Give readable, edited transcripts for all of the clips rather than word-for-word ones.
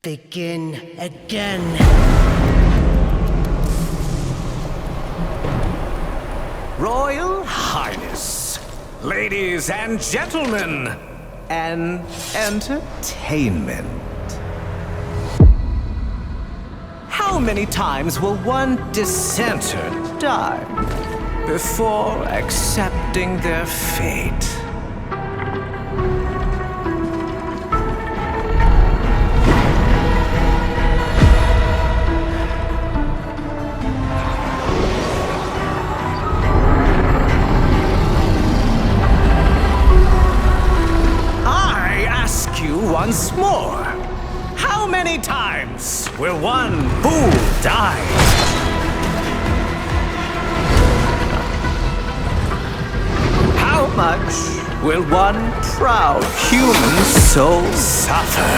Begin again. Royal Highness, ladies and gentlemen, and entertainment. How many times will one dissenter die before accepting their fate? Once more, how many times will one fool die? How much will one proud human soul suffer?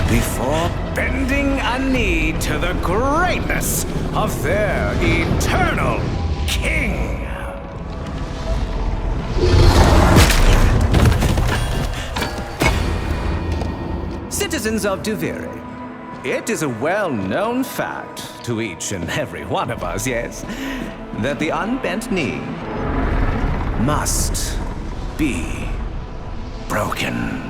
Before bending a knee to the greatness of their eternal king? Citizens of Duviri, it is a well-known fact to each and every one of us, yes, that the unbent knee must be broken.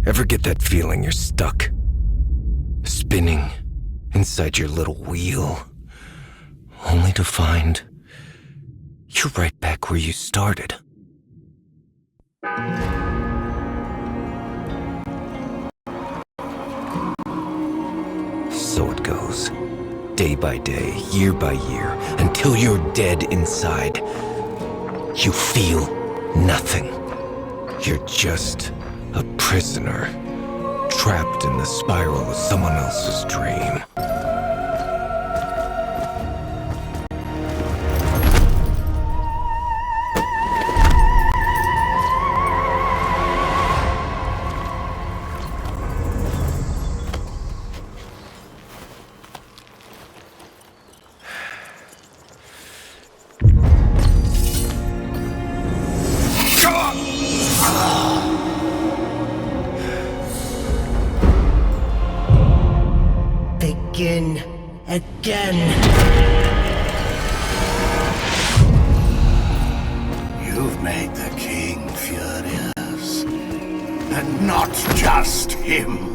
Ever get that feeling you're stuck? Spinning inside your little wheel, only to find you're right back where you started. So it goes, day by day, year by year, until you're dead inside. You feel nothing. You're just a prisoner, trapped in the spiral of someone else's dream. Begin again. You've made the king furious. And not just him.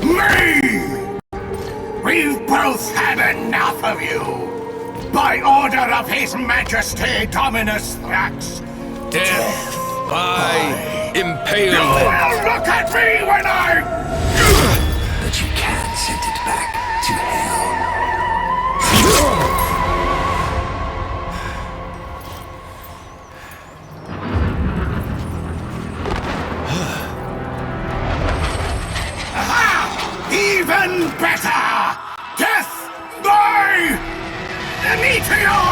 Me! We've both had enough of you! By order of His Majesty Dominus Thrax. Death by You impalement. will look at me when I... But you can't send it back to hell. Aha! Even better! Death by meteor!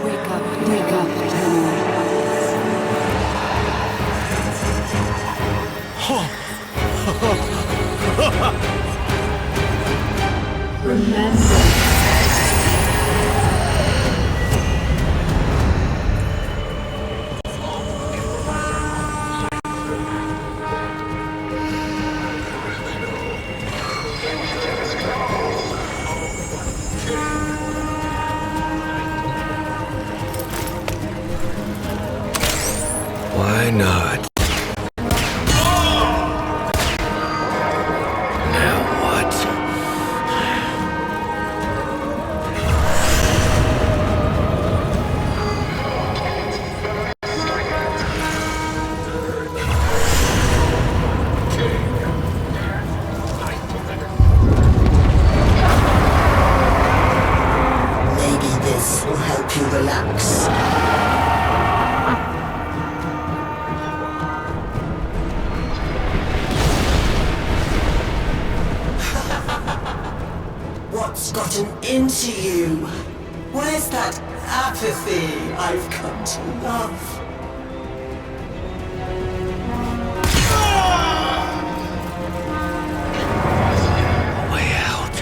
Wake up, Tenno. Remember. Why not? Now what? Maybe this will help you relax. What's gotten into you? Where's that apathy I've come to love? Way out.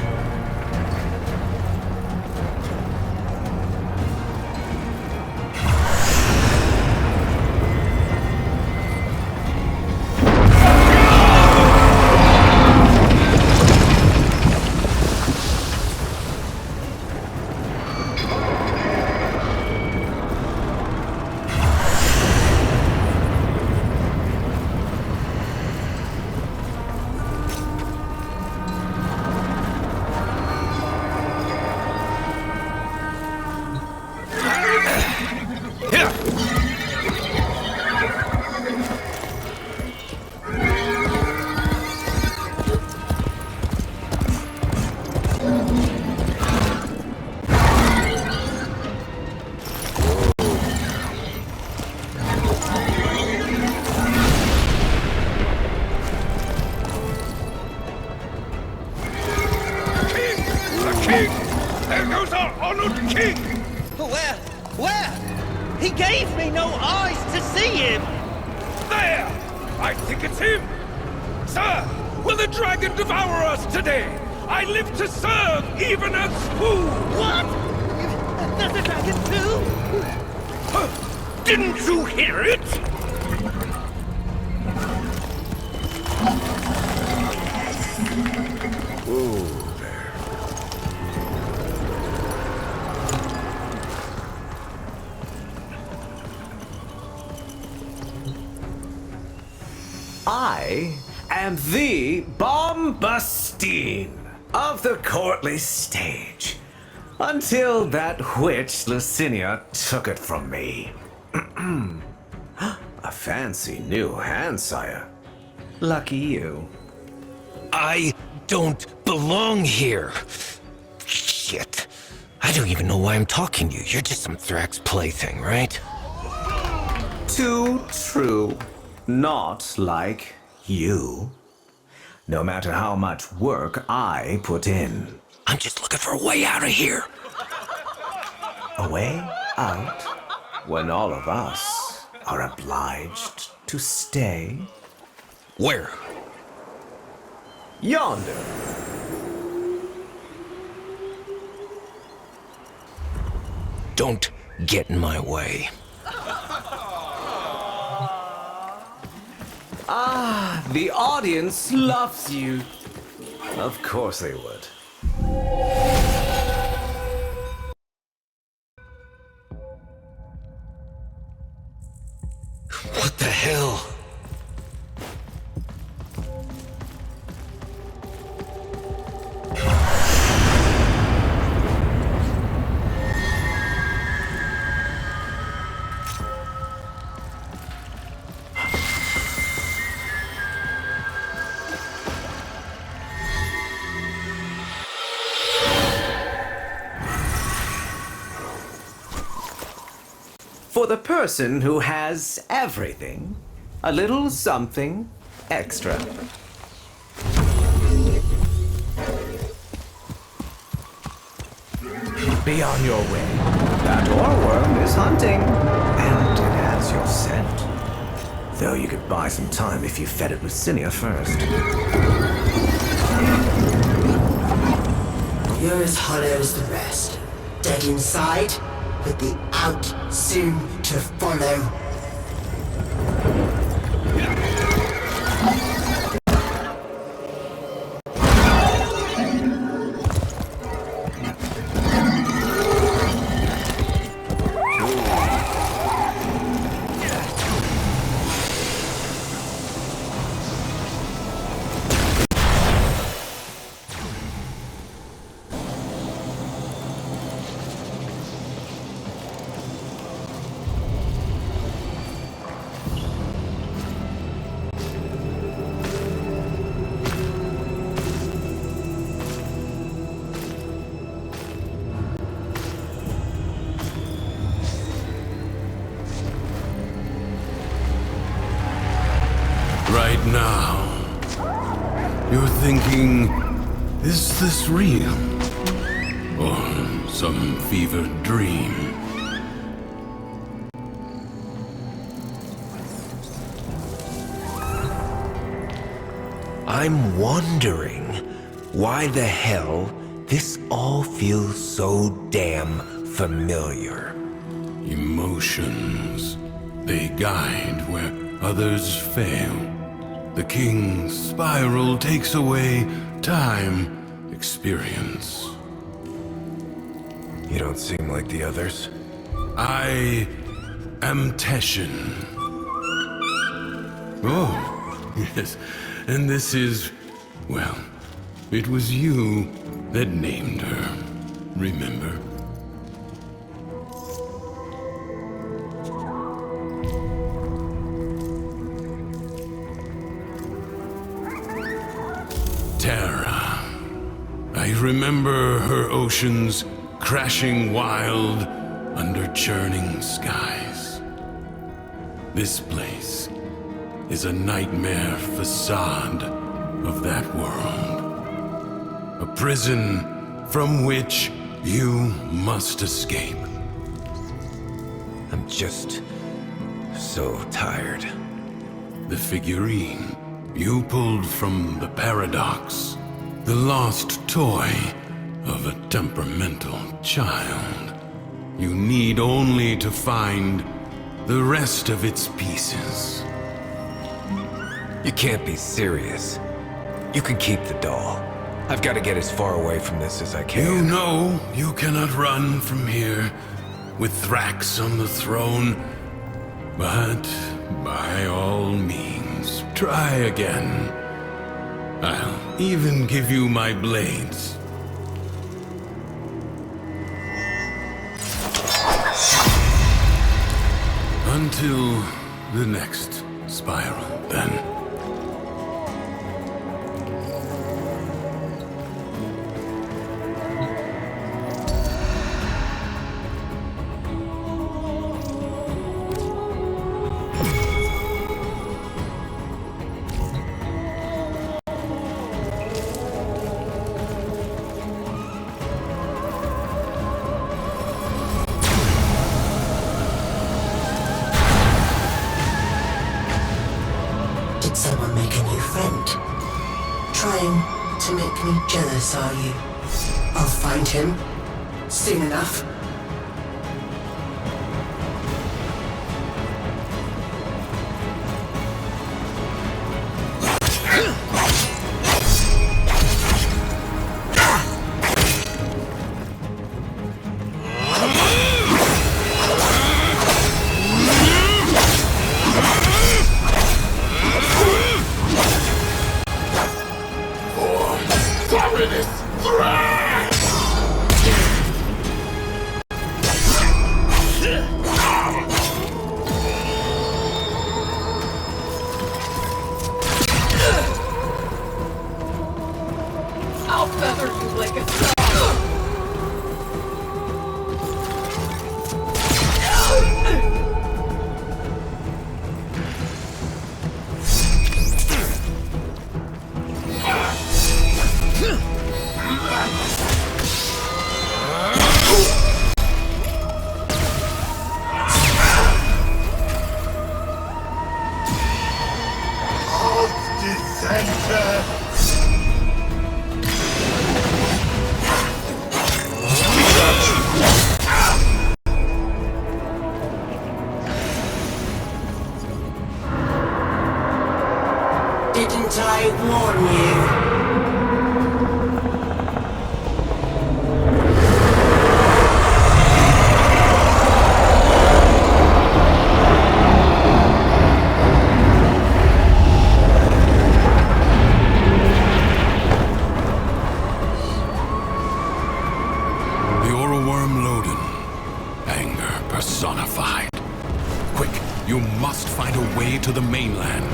There goes our honored king! Where? Where? He gave me no eyes to see him! There! I think it's him! Sir, will the dragon devour us today? I live to serve, even as food! What? There's a dragon too? Didn't you hear it? I am the Bombastine of the courtly stage, until that witch Lucinia took it from me. A fancy new hand, sire. Lucky you. I don't belong here. Shit. I don't even know why I'm talking to you. You're just some Thrax plaything, right? Too true. Not like you. No matter how much work I put in. I'm just looking for a way out of here. A way out when all of us are obliged to stay? Where? Yonder. Don't get in my way. Ah, the audience loves you. Of course they would. What the hell? For the person who has everything, a little something extra. Be on your way. That Orowyrm is hunting, and it has your scent. Though you could buy some time if you fed it Lucinia first. You're as hollow as the rest. Dead inside, but the out soon to follow. Right now, you're thinking, is this real? Or some fevered dream? I'm wondering why the hell this all feels so damn familiar. Emotions. They guide where others fail. The king's spiral takes away time, experience. You don't seem like the others. I am Tenshin. Oh, yes. And this is, well, it was you that named her. Remember? Terra. I remember her oceans crashing wild under churning skies. This place is a nightmare facade of that world. A prison from which you must escape. I'm just so tired. The figurine you pulled from the paradox. The lost toy of a temperamental child. You need only to find the rest of its pieces. You can't be serious. You can keep the doll. I've got to get as far away from this as I can. You know you cannot run from here with Thrax on the throne. But by all means, try again. I'll even give you my blades. Until the next spiral, then. Did someone make a new friend? Trying to make me jealous, are you? I'll find him. Soon enough. Didn't I warn you? The Orowyrm Lodun. Anger personified. Quick, you must find a way to the mainland.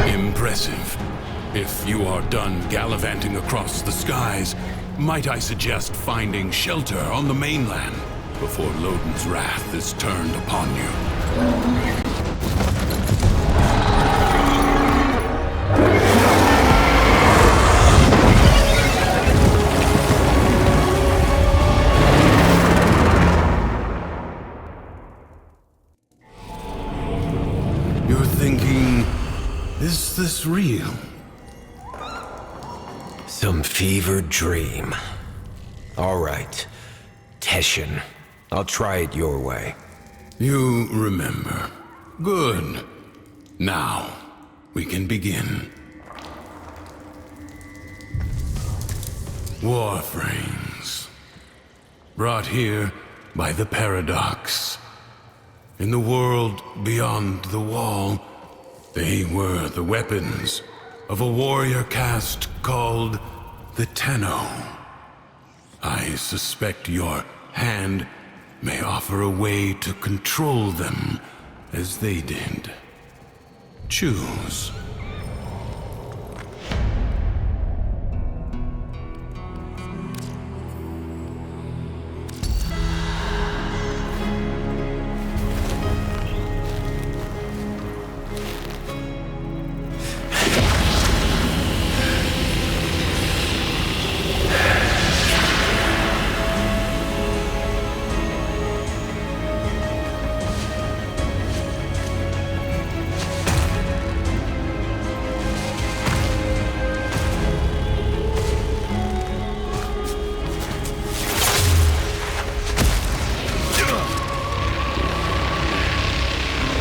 Impressive. If you are done gallivanting across the skies, might I suggest finding shelter on the mainland before Lodun's wrath is turned upon you? You're thinking, is this real? Some fevered dream. All right. Tenshin. I'll try it your way. You remember. Good. Now, we can begin. Warframes. Brought here by the paradox. In the world beyond the wall, they were the weapons of a warrior caste called the Tenno. I suspect your hand may offer a way to control them as they did. Choose.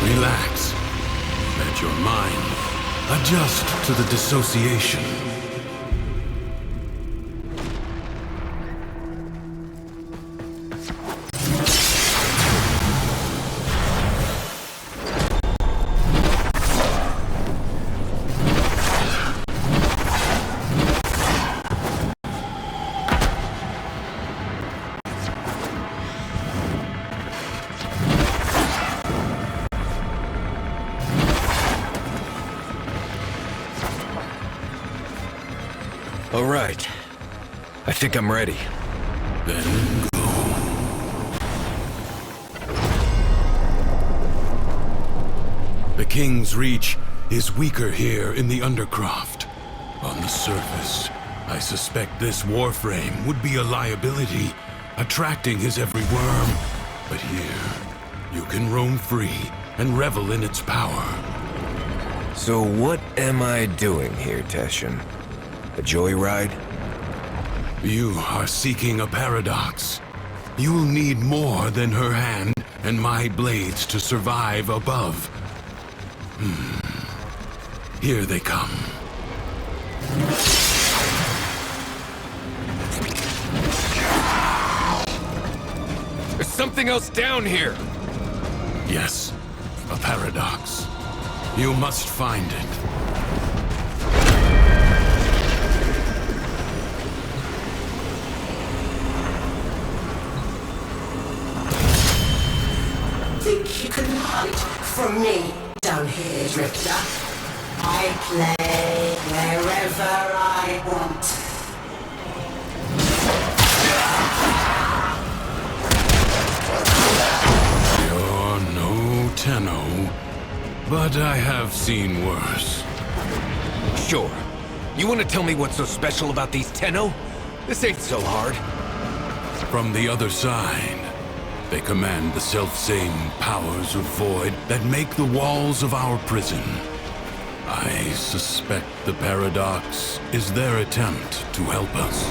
Relax. Let your mind adjust to the dissociation. All right. I think I'm ready. Then go. The King's reach is weaker here in the Undercroft. On the surface, I suspect this Warframe would be a liability, attracting his every worm. But here, you can roam free and revel in its power. So what am I doing here, Tenshin? A joyride? You are seeking a paradox. You'll need more than her hand and my blades to survive above. Here they come. There's something else down here! Yes, a paradox. You must find it. Think you can hide from me down here, Drifter? I play wherever I want. You're no Tenno, but I have seen worse. Sure. You want to tell me what's so special about these Tenno? This ain't so hard. From the other side, they command the self-same powers of void that make the walls of our prison. I suspect the paradox is their attempt to help us.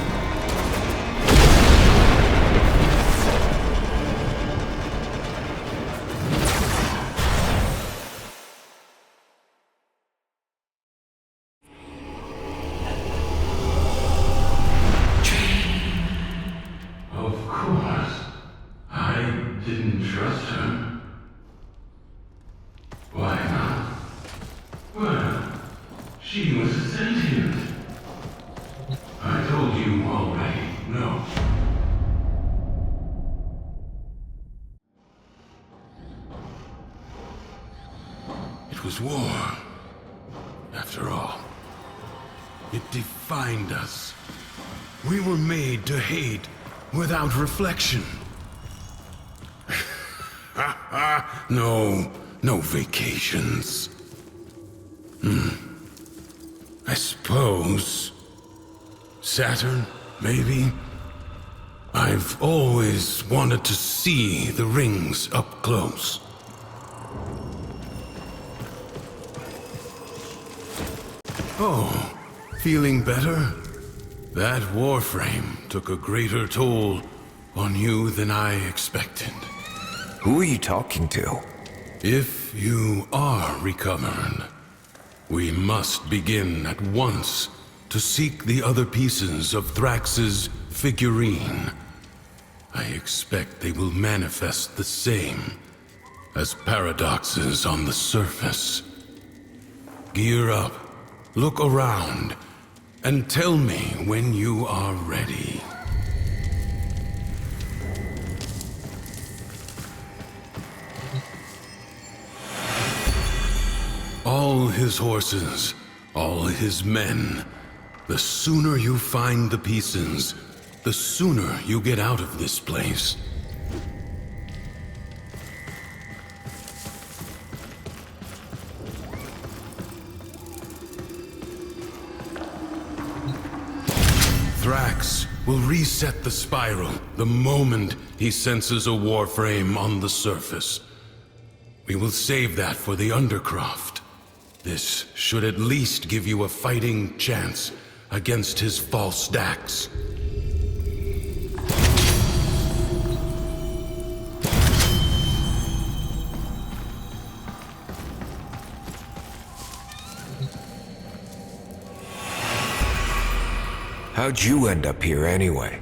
was war. After all, it defined us. We were made to hate without reflection. No vacations. I suppose Saturn, maybe? I've always wanted to see the rings up close. Oh, feeling better? That Warframe took a greater toll on you than I expected. Who are you talking to? If you are recovered, we must begin at once to seek the other pieces of Thrax's figurine. I expect they will manifest the same as paradoxes on the surface. Gear up, look around, and tell me when you are ready. All his horses, all his men. The sooner you find the pieces, the sooner you get out of this place. Thrax will reset the spiral the moment he senses a Warframe on the surface. We will save that for the Undercroft. This should at least give you a fighting chance against his false stacks. How'd you end up here anyway?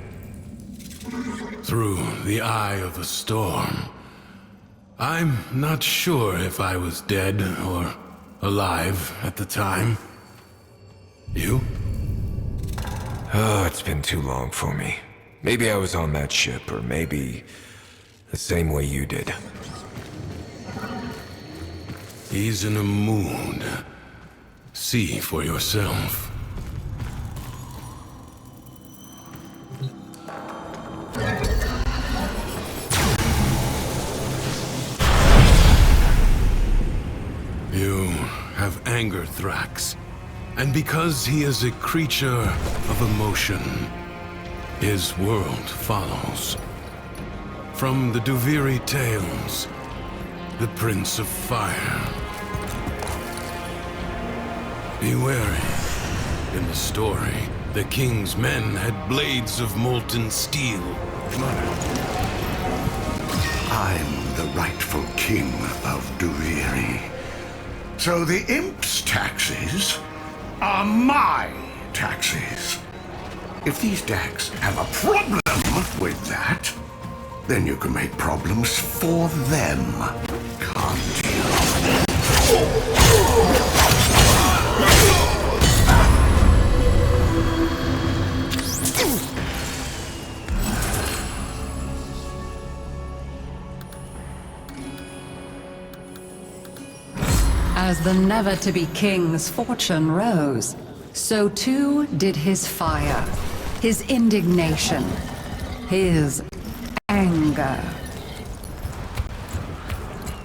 Through the eye of a storm. I'm not sure if I was dead or alive at the time. You? Oh, it's been too long for me. Maybe I was on that ship, or maybe the same way you did. He's in a mood. See for yourself. You have angered Thrax, and because he is a creature of emotion, his world follows. From the Duviri tales, the Prince of Fire. Be wary. In the story, the king's men had blades of molten steel. I'm the rightful king of Duviri. So the imp's taxes are my taxes. If these Dax have a problem with that, then you can make problems for them, can't you? As the never-to-be king's fortune rose, so too did his fire, his indignation, his anger.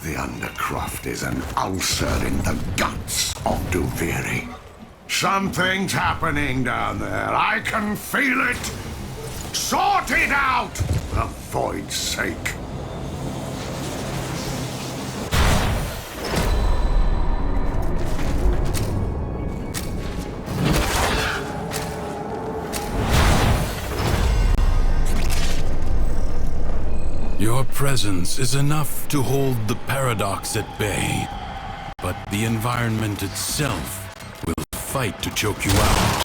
The Undercroft is an ulcer in the guts of Duviri. Something's happening down there. I can feel it. Sort it out, for Void's sake. Your presence is enough to hold the paradox at bay, but the environment itself will fight to choke you out.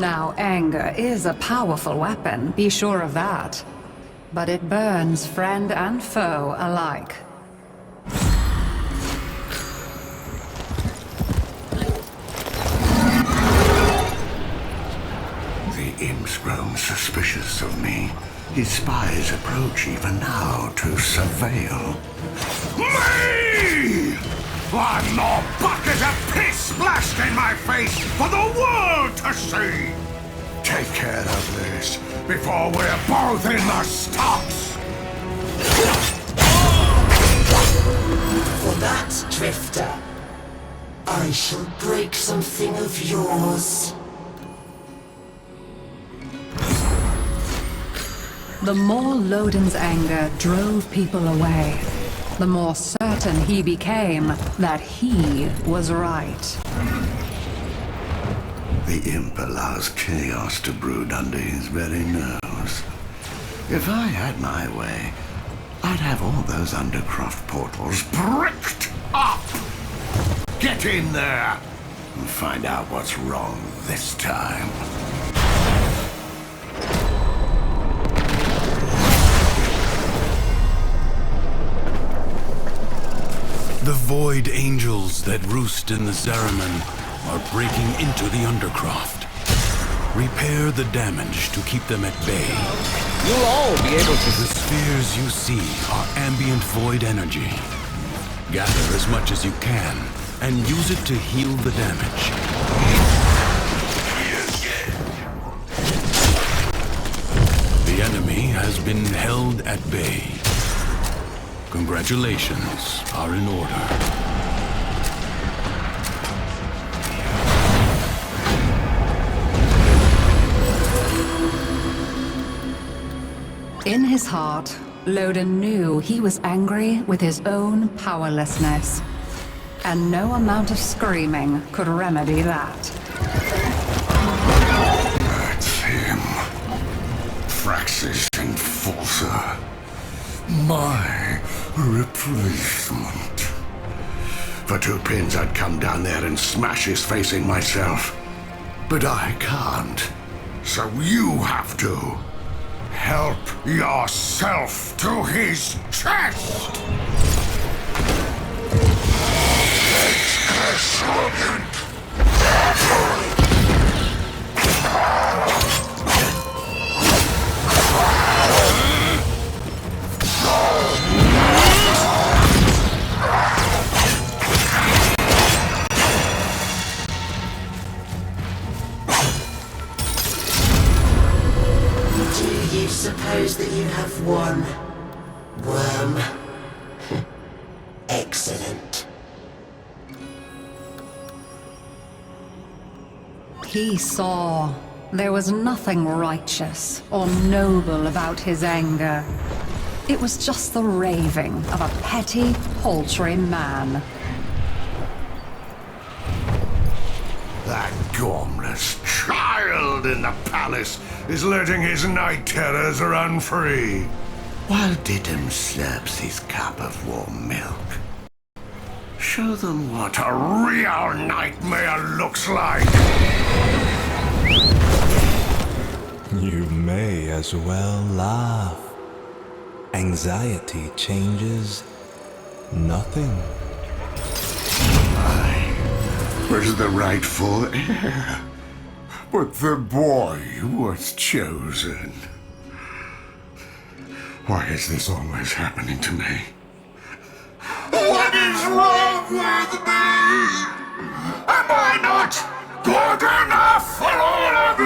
Now, anger is a powerful weapon, be sure of that. But it burns friend and foe alike. The imp's grown suspicious of me. His spies approach even now to surveil. Me! One more bucket of piss splashed in my face for the world to see! Take care of this before we're both in the stocks! For that, Drifter, I shall break something of yours. The more Lodun's anger drove people away, the more certain he became that he was right. The imp allows chaos to brood under his very nose. If I had my way, I'd have all those Undercroft portals bricked up! Get in there and find out what's wrong this time. The Void Angels that roost in the Zariman are breaking into the Undercroft. Repair the damage to keep them at bay. You'll all be able to... The spheres you see are ambient void energy. Gather as much as you can and use it to heal the damage. The enemy has been held at bay. Congratulations are in order. In his heart, Lodun knew he was angry with his own powerlessness. And no amount of screaming could remedy that. That's him. Thrax's enforcer. My replacement. For 2 pins, I'd come down there and smash his face in myself. But I can't. So you have to. Help yourself to his chest! Do you suppose that you have won, Worm? Excellent. He saw there was nothing righteous or noble about his anger. It was just the raving of a petty, paltry man. That gormless child in the palace is letting his night terrors run free, while Diddum slurps his cup of warm milk. Show them what a real nightmare looks like! You may as well laugh. Anxiety changes nothing. I was the rightful heir, but the boy was chosen. Why is this always happening to me? What is wrong with me? Am I not good enough for all of you?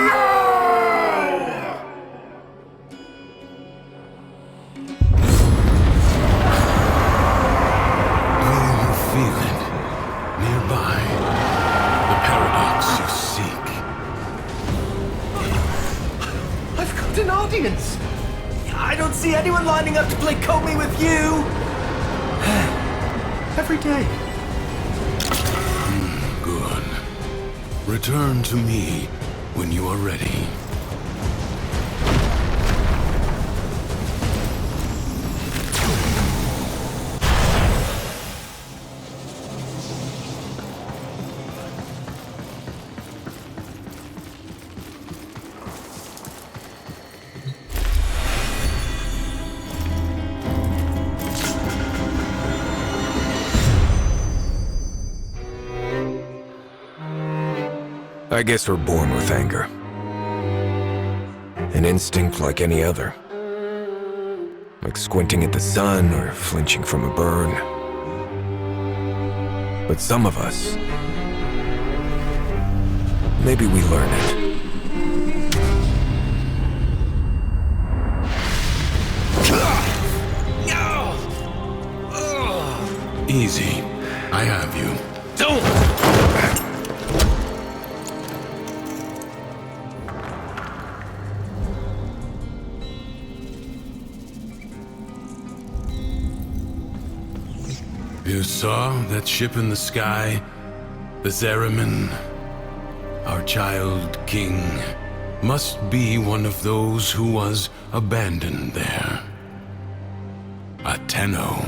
Do you feel it? Nearby. The paradox you seek. I've got an audience! I don't see anyone lining up to play Comey with you! Every day. Good. Return to me when you are ready. I guess we're born with anger. An instinct like any other. Like squinting at the sun or flinching from a burn. But some of us... maybe we learn it. Easy. I have you. Don't! You saw that ship in the sky? The Zeramin? Our child king must be one of those who was abandoned there. A Tenno.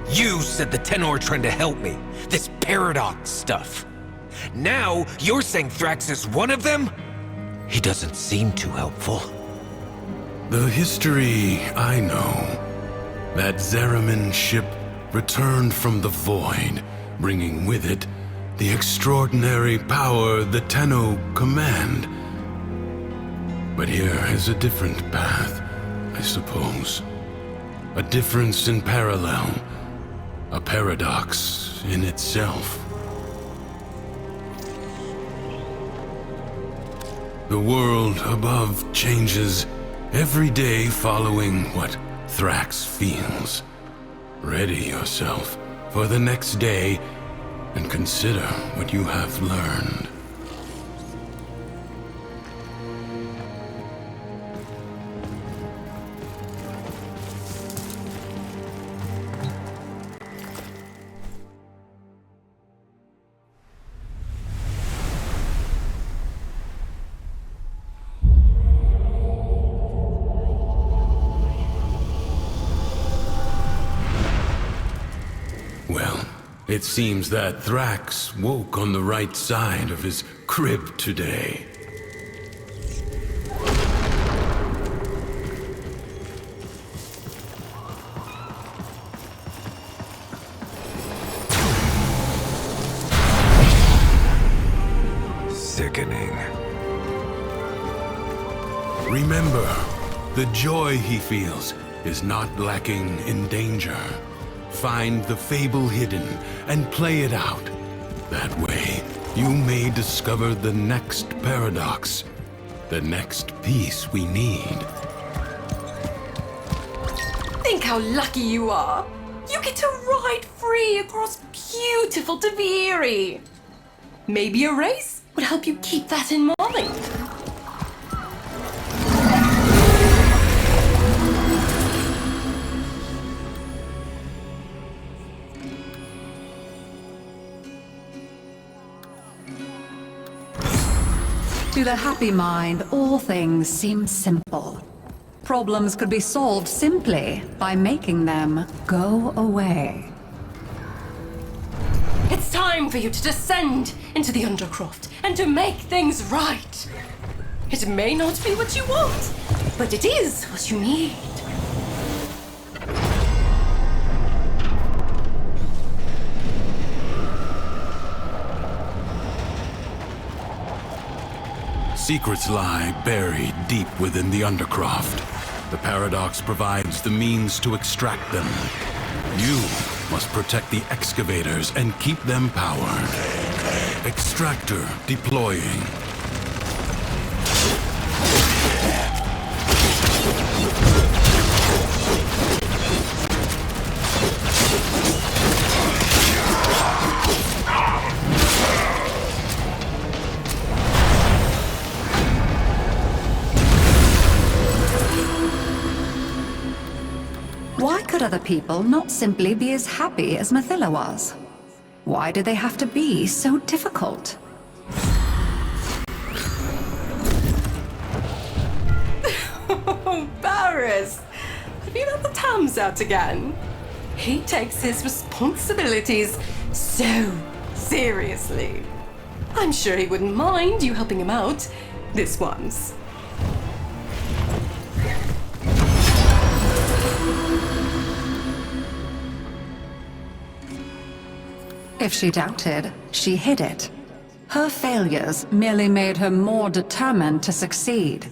You said the Tenno are trying to help me. This paradox stuff. Now, you're saying Thrax is one of them? He doesn't seem too helpful. The history I know. That Zeramin ship returned from the void, bringing with it the extraordinary power the Tenno command. But here is a different path, I suppose. A difference in parallel. A paradox in itself. The world above changes every day following what Thrax feels. Ready yourself for the next day and consider what you have learned. Well, it seems that Thrax woke on the right side of his crib today. Sickening. Remember, the joy he feels is not lacking in danger. Find the fable hidden and play it out. That way, you may discover the next paradox, the next piece we need. Think how lucky you are. You get to ride free across beautiful Duviri. Maybe a race would help you keep that in mind. To the happy mind, all things seem simple. Problems could be solved simply by making them go away. It's time for you to descend into the Undercroft and to make things right. It may not be what you want, but it is what you need. Secrets lie buried deep within the Undercroft. The paradox provides the means to extract them. You must protect the excavators and keep them powered. Extractor deploying. Why could other people not simply be as happy as Mathila was? Why did they have to be so difficult? Oh, Barris! Have you let the Tams out again? He takes his responsibilities so seriously. I'm sure he wouldn't mind you helping him out this once. If she doubted, she hid it. Her failures merely made her more determined to succeed.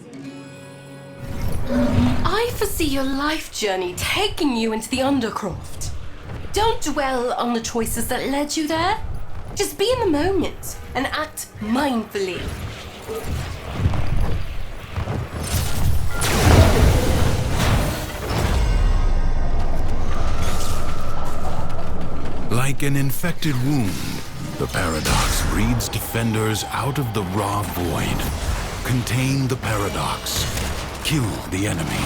I foresee your life journey taking you into the Undercroft. Don't dwell on the choices that led you there. Just be in the moment and act mindfully. Like an infected wound, the paradox breeds defenders out of the raw void. Contain the paradox. Kill the enemy.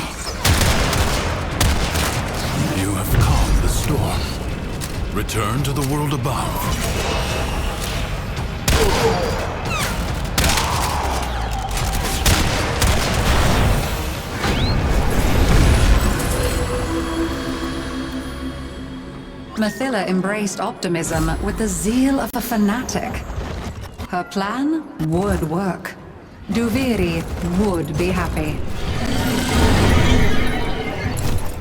You have calmed the storm. Return to the world above. Mathila embraced optimism with the zeal of a fanatic. Her plan would work. Duviri would be happy.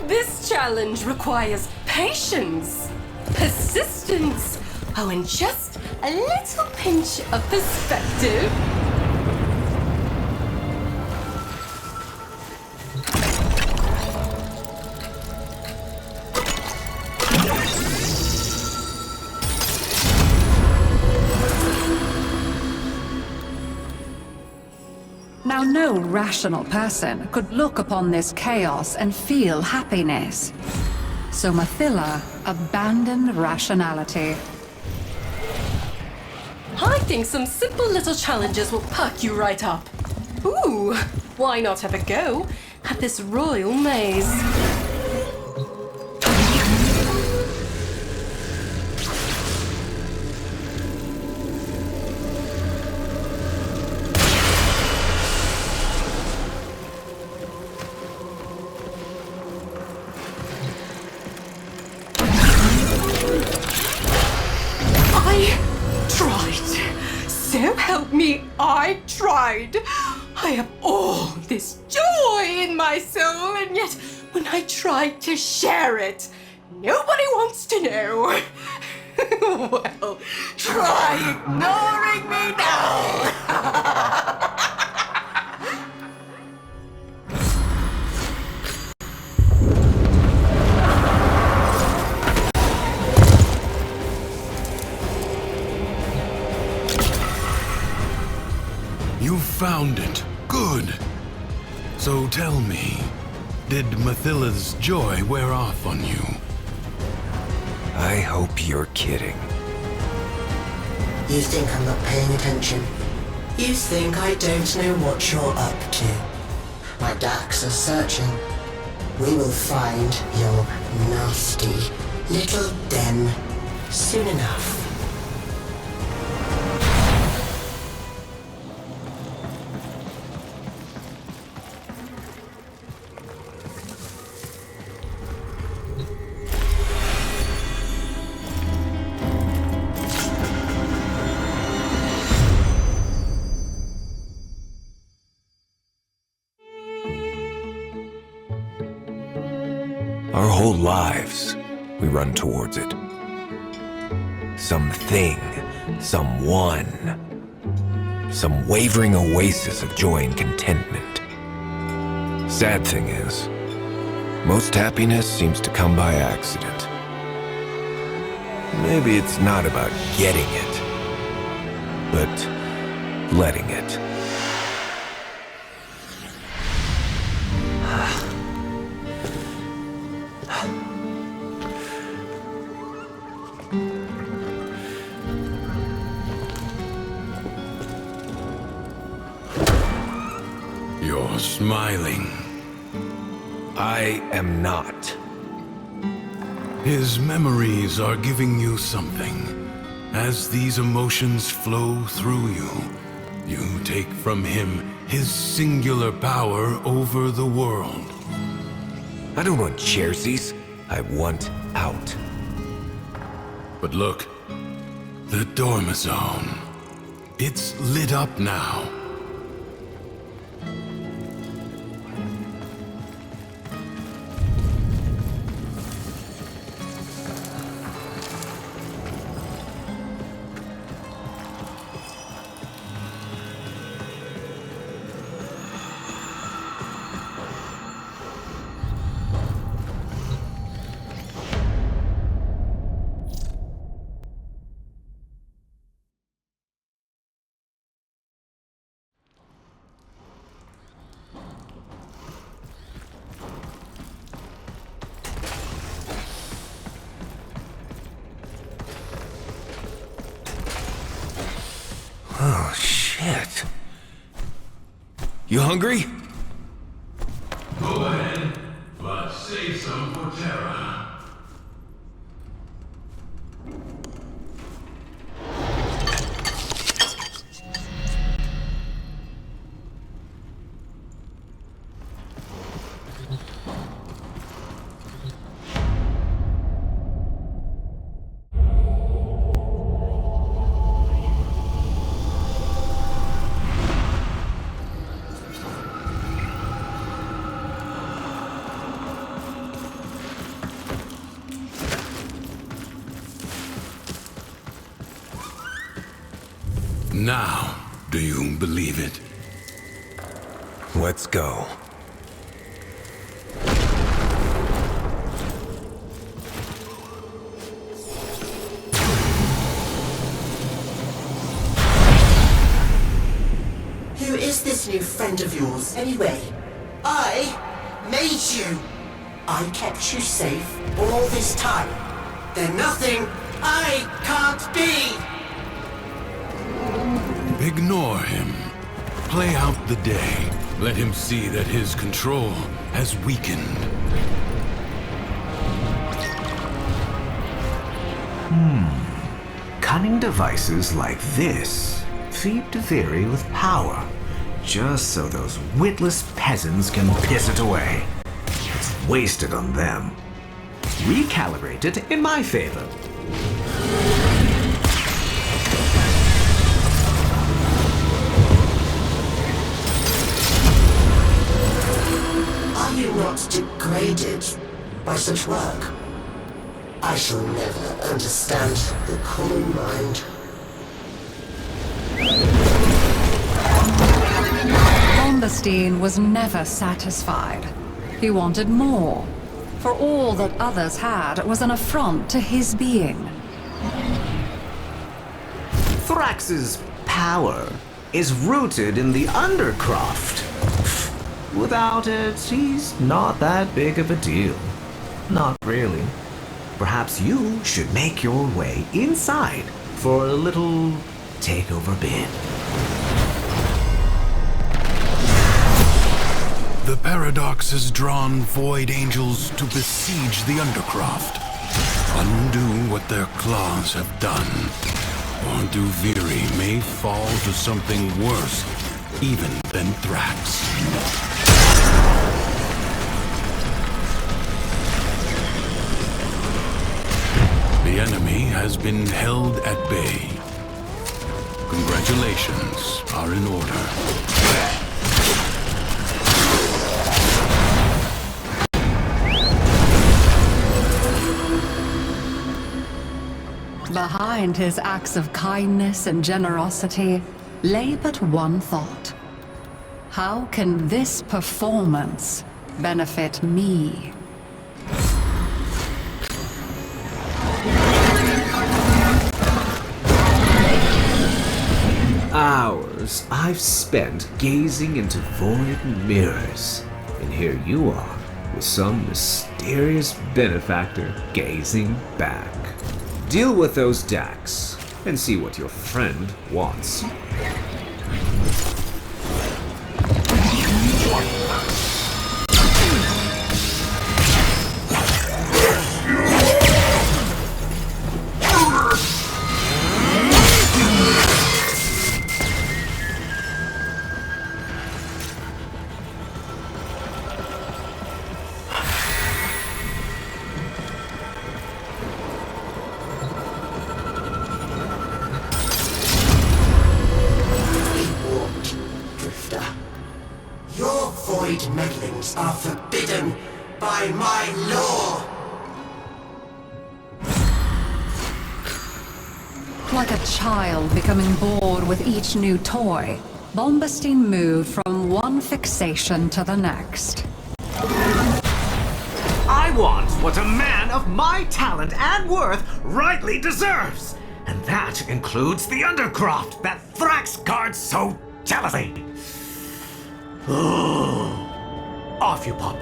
This challenge requires patience, persistence, and just a little pinch of perspective. Now, no rational person could look upon this chaos and feel happiness. So Mathila abandoned rationality. I think some simple little challenges will perk you right up. Ooh, why not have a go at this royal maze? I tried. I have all this joy in my soul, and yet when I tried to share it, nobody wants to know. Well, try ignoring me now. You found it. Good. So tell me, did Mathila's joy wear off on you? I hope you're kidding. You think I'm not paying attention? You think I don't know what you're up to? My ducks are searching. We will find your nasty little den soon enough. Our whole lives, we run towards it. Something, someone, some wavering oasis of joy and contentment. Sad thing is, most happiness seems to come by accident. Maybe it's not about getting it, but letting it. You're smiling. I am not. His memories are giving you something. As these emotions flow through you, you take from him his singular power over the world. I don't want jerseys. I want out. But look, the Dormizone. It's lit up now. Oh, shit. You hungry? Go ahead, but save some for Terra. Now, do you believe it? Let's go. Who is this new friend of yours, anyway? I made you. I kept you safe all this time. There's nothing I can't be. Ignore him. Play out the day. Let him see that his control has weakened. Cunning devices like this feed Duviri with power, just so those witless peasants can piss it away. It's wasted on them. Recalibrate it in my favor. Are you not degraded by such work? I shall never understand the common mind. Bombastine was never satisfied. He wanted more. For all that others had was an affront to his being. Thrax's power is rooted in the Undercroft. Without it, he's not that big of a deal. Not really. Perhaps you should make your way inside for a little takeover bid. The Paradox has drawn Void Angels to besiege the Undercroft. Undo what their claws have done, or Duviri may fall to something worse even than Thrax. The enemy has been held at bay. Congratulations are in order. Behind his acts of kindness and generosity lay but one thought. How can this performance benefit me? Hours I've spent gazing into void mirrors, and here you are with some mysterious benefactor gazing back. Deal with those Dax and see what your friend wants. Meddlings are forbidden by my law. Like a child becoming bored with each new toy, Bombastine moved from one fixation to the next. I want what a man of my talent and worth rightly deserves, and that includes the Undercroft that Thrax guards so jealously. Off you pop.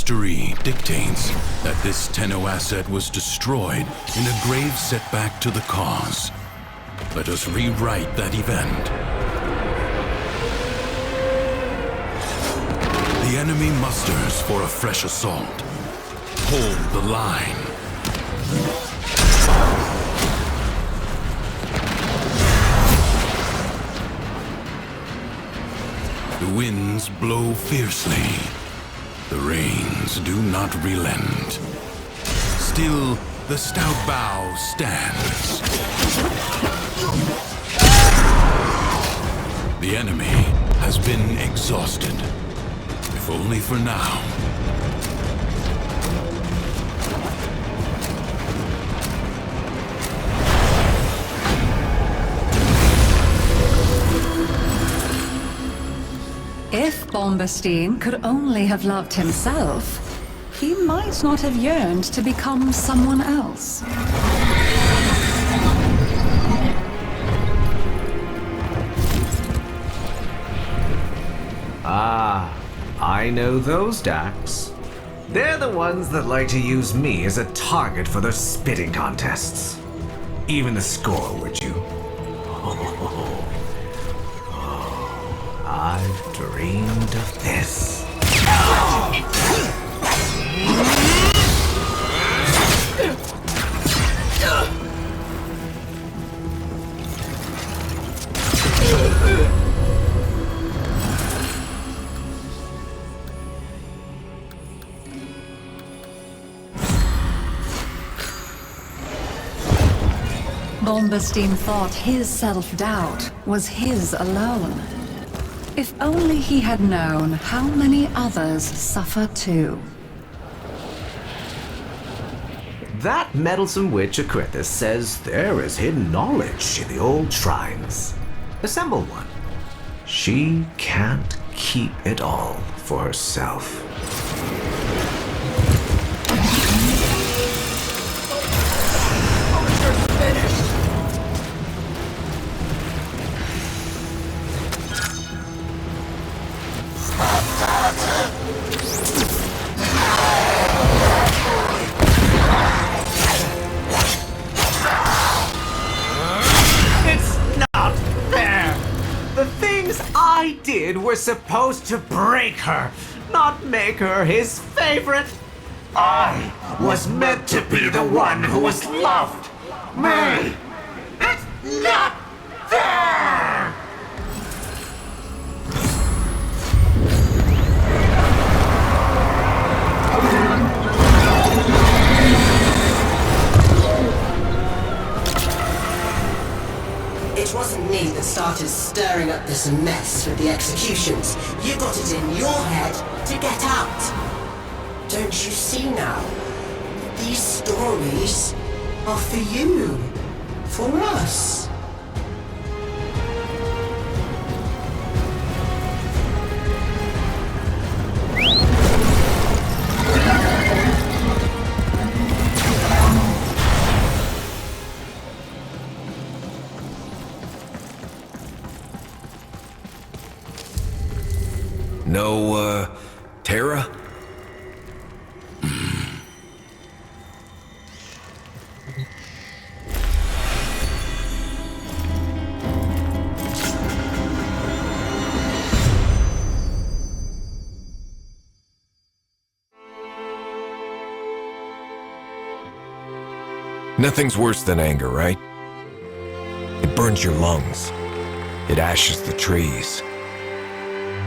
history dictates that this Tenno asset was destroyed in a grave setback to the cause. Let us rewrite that event. The enemy musters for a fresh assault. Hold the line. The winds blow fiercely. The rains do not relent. Still, the stout bow stands. The enemy has been exhausted, if only for now. If Bombastine could only have loved himself, he might not have yearned to become someone else. Ah, I know those Dax. They're the ones that like to use me as a target for their spitting contests. Even the score, would you? I've dreamed of this. Bombastine thought his self-doubt was his alone. If only he had known how many others suffer too. That meddlesome witch Acrithis says there is hidden knowledge in the old shrines. Assemble one. She can't keep it all for herself. Were supposed to break her, not make her his favorite. I was meant to be the one who was loved. Me! It's not fair! It wasn't me that started stirring up this mess with the executions. You got it in your head to get out. Don't you see now? These stories are for you. For us. No, Terra? Nothing's worse than anger, right? It burns your lungs. It ashes the trees.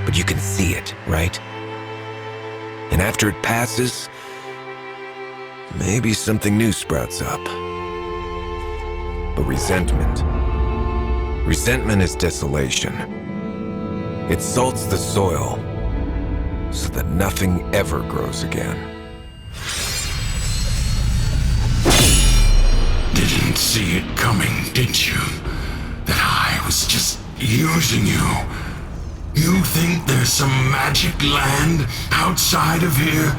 But you can see it, right? And after it passes, maybe something new sprouts up. But resentment is desolation. It salts the soil so that nothing ever grows again. Didn't see it coming, did you? That I was just using you. You think there's some magic land outside of here?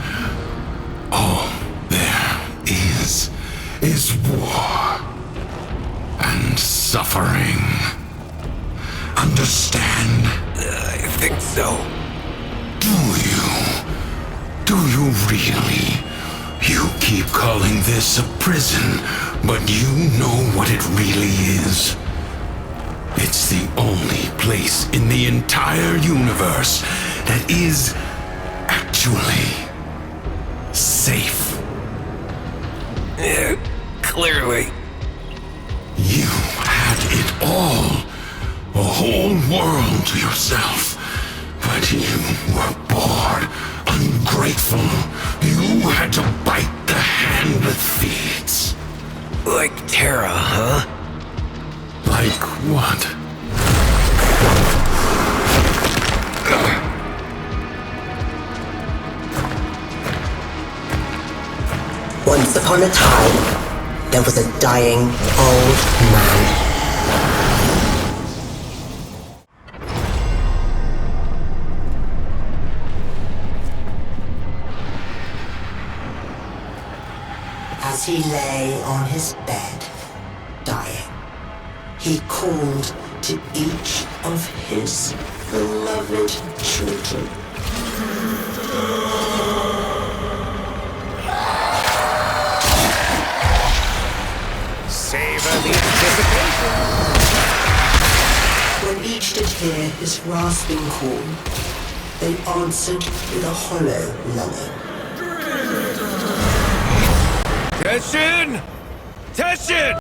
All there is war and suffering. Understand? I think so. Do you? Do you really? You keep calling this a prison, but you know what it really is. It's the only place in the entire universe that is actually safe. Clearly. You had it all. A whole world to yourself. But you were bored, ungrateful. You had to bite the hand that feeds. Like Terra, huh? Like what? Once upon a time, there was a dying old man. As he lay on his bed, dying, he called to each of his beloved children. Savor the anticipation. When each did hear his rasping call, they answered with a hollow lulling. Tenshin! Tenshin!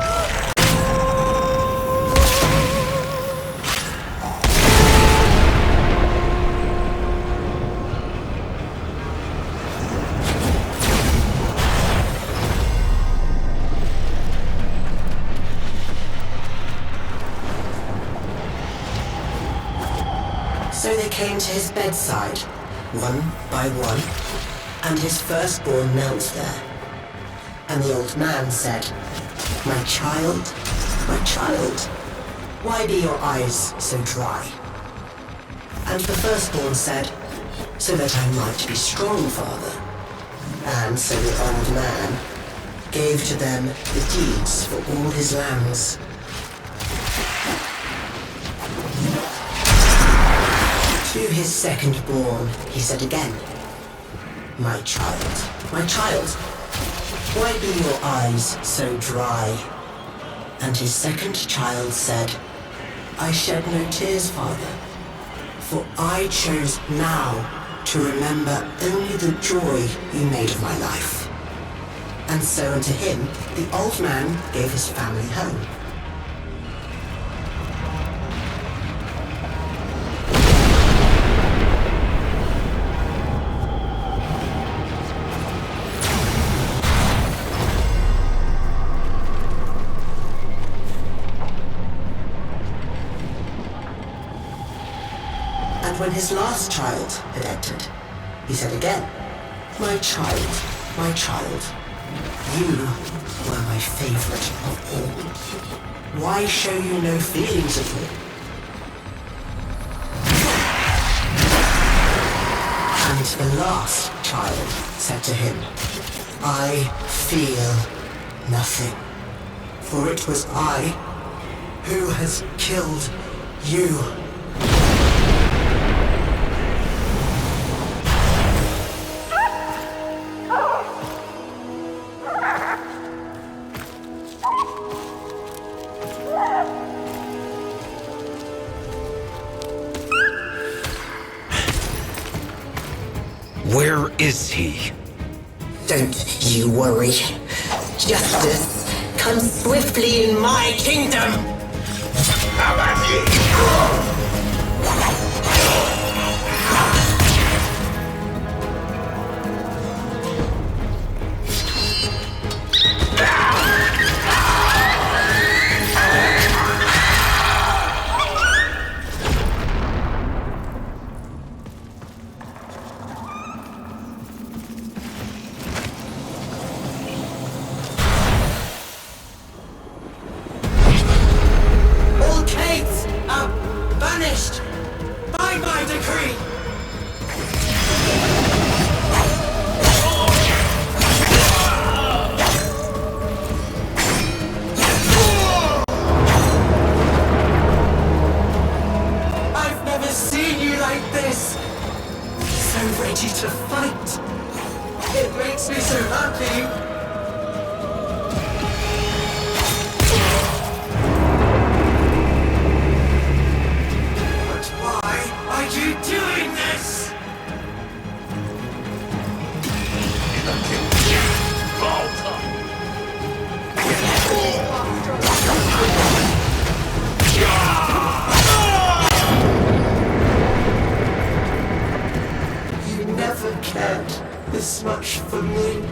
So they came to his bedside, one by one, and his firstborn knelt there. And the old man said, my child, why be your eyes so dry? And the firstborn said, so that I might be strong, father. And so the old man gave to them the deeds for all his lands. To his second-born, he said again, my child, why be your eyes so dry? And his second child said, I shed no tears, father, for I chose now to remember only the joy you made of my life. And so unto him, the old man gave his family home. When his last child had entered, he said again, my child, you were my favorite of all. Why show you no feelings at all? And the last child said to him, I feel nothing, for it was I who has killed you. Where is he? Don't you worry. Justice comes swiftly in my kingdom. All gates are banished by my decree. this much for me.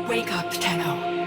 Wake up, Tenno.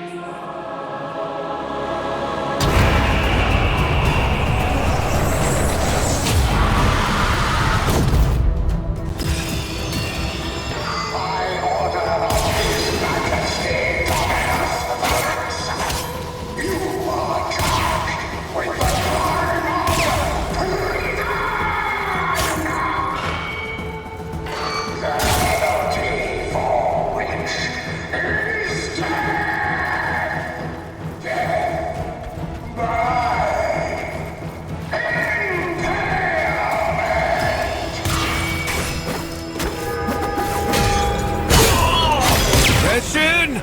Tenshin!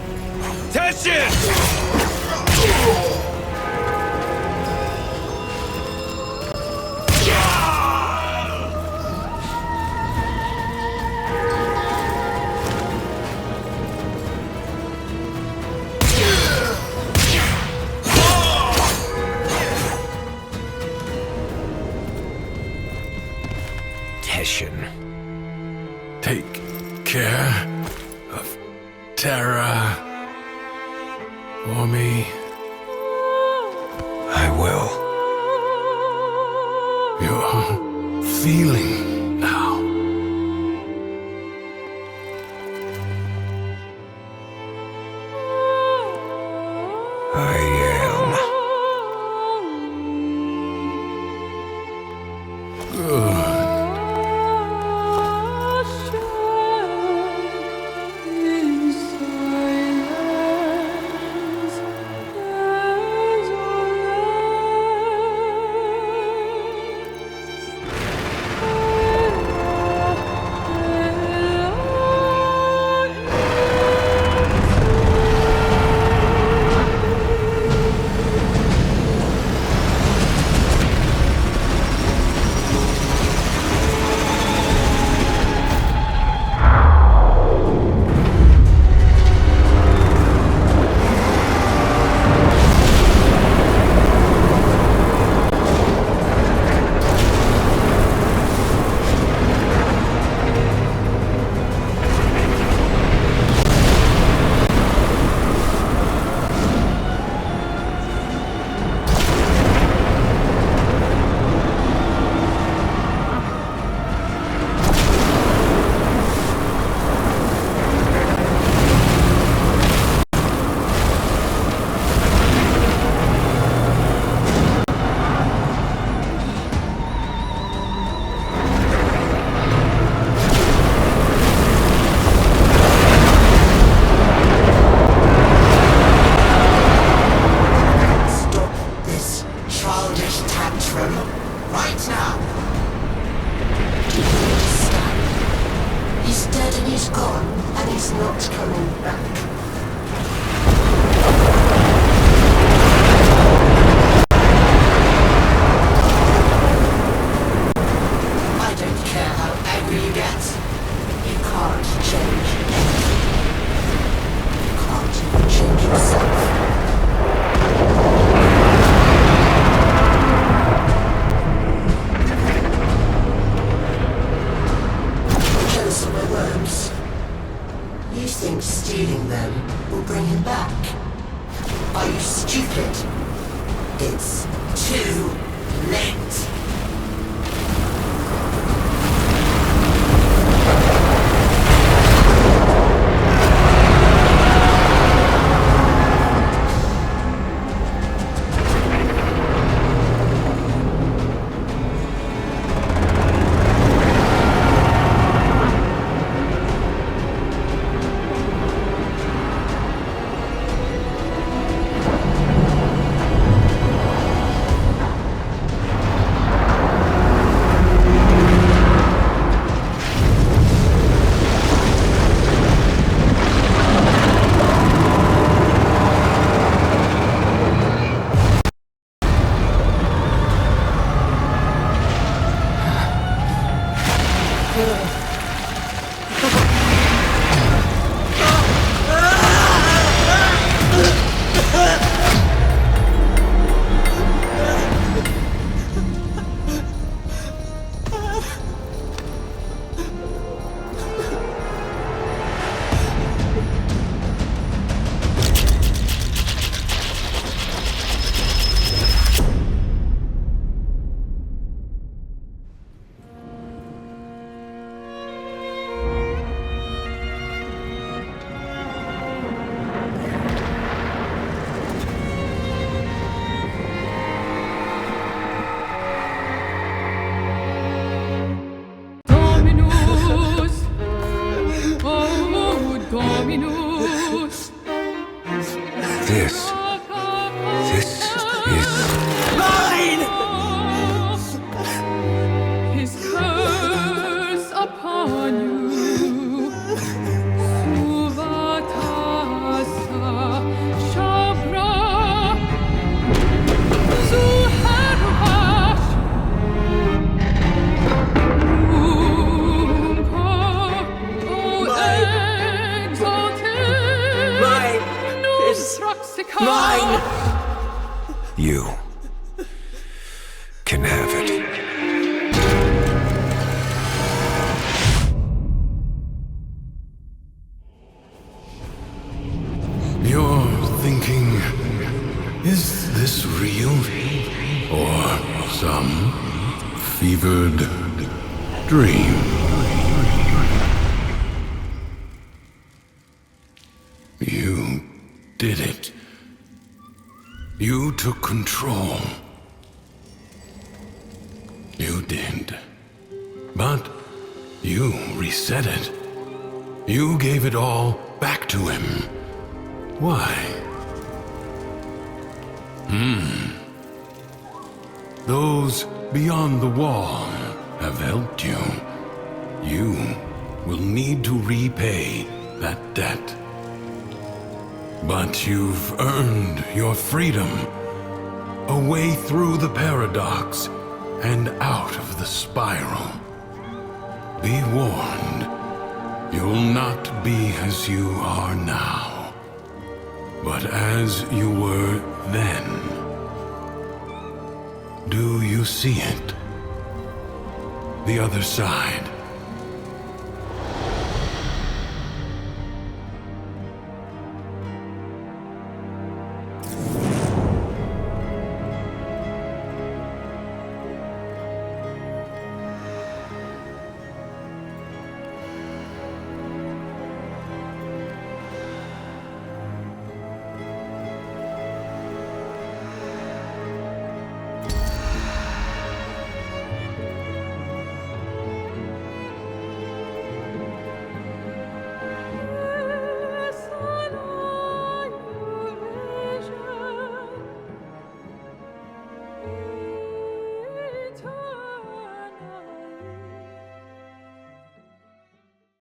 Tenshin! Tenshin. Take care of Terra for me. I will. You're feeling now. I am. Good. This is Mine! His curse upon you. Suvatasa Shabra Zuharvash Umko O exalted Mine! Nus Thraxika. Mine! you. Can have it. You're thinking, is this real? Or some fevered dream? You did it. You took control. You did. But you reset it. You gave it all back to him. Why? Those beyond the wall have helped you. You will need to repay that debt. But you've earned your freedom. A way through the paradox and out of the spiral. Be warned, you'll not be as you are now, but as you were then. Do you see it? The other side.